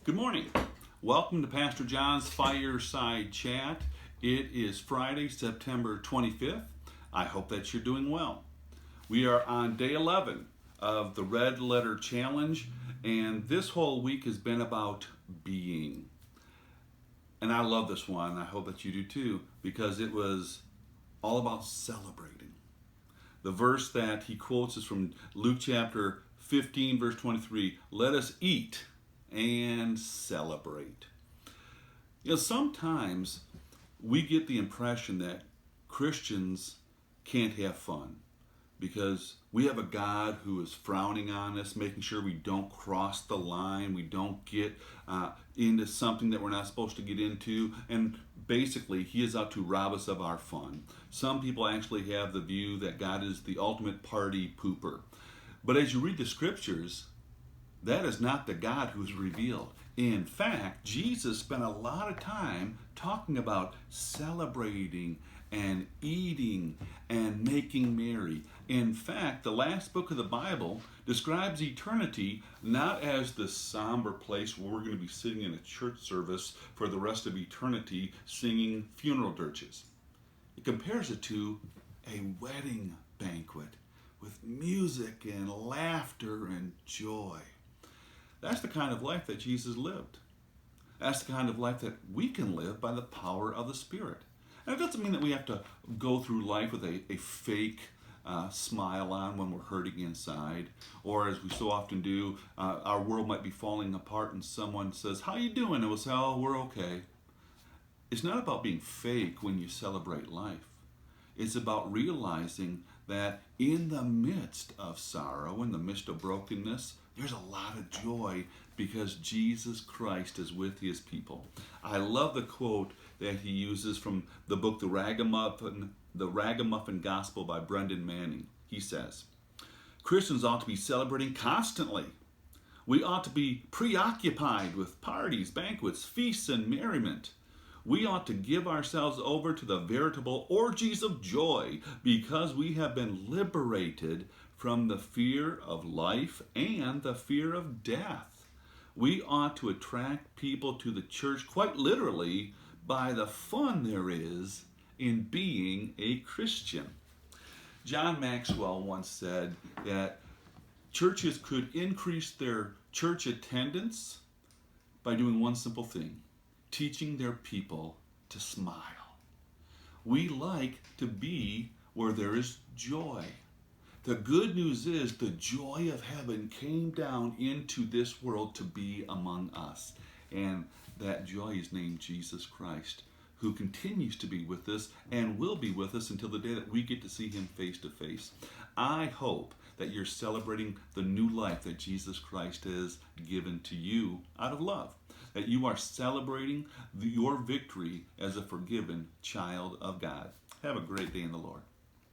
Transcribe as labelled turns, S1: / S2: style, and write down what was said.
S1: Good morning. Welcome to Pastor John's Fireside Chat. It is Friday, September 25th. I hope that you're doing well. We are on day 11 of the Red Letter Challenge, and this whole week has been about being. And I love this one. I hope that you do too, because it was all about celebrating. The verse that he quotes is from Luke chapter 15, verse 23. Let us eat and celebrate. You know, sometimes we get the impression that Christians can't have fun because we have a God who is frowning on us, making sure we don't cross the line, we don't get into something that we're not supposed to get into, and basically he is out to rob us of our fun. Some people actually have the view that God is the ultimate party pooper. But as you read the scriptures, that is not the God who is revealed. In fact, Jesus spent a lot of time talking about celebrating and eating and making merry. In fact, the last book of the Bible describes eternity not as the somber place where we're going to be sitting in a church service for the rest of eternity singing funeral dirges. It compares it to a wedding banquet with music and laughter and joy. That's the kind of life that Jesus lived. That's the kind of life that we can live by the power of the Spirit. And it doesn't mean that we have to go through life with a fake smile on when we're hurting inside, or as we so often do, our world might be falling apart and someone says, "How you doing?" And we'll say, "Oh, we're okay." It's not about being fake when you celebrate life. It's about realizing that in the midst of sorrow, in the midst of brokenness, there's a lot of joy because Jesus Christ is with his people. I love the quote that he uses from the book The Ragamuffin Gospel by Brendan Manning. He says, Christians ought to be celebrating constantly. We ought to be preoccupied with parties, banquets, feasts, and merriment. We ought to give ourselves over to the veritable orgies of joy because we have been liberated from the fear of life and the fear of death. We ought to attract people to the church quite literally by the fun there is in being a Christian. John Maxwell once said that churches could increase their church attendance by doing one simple thing: teaching their people to smile. We like to be where there is joy. The good news is the joy of heaven came down into this world to be among us. And that joy is named Jesus Christ, who continues to be with us and will be with us until the day that we get to see him face to face. I hope that you're celebrating the new life that Jesus Christ has given to you out of love. That you are celebrating your victory as a forgiven child of God. Have a great day in the Lord.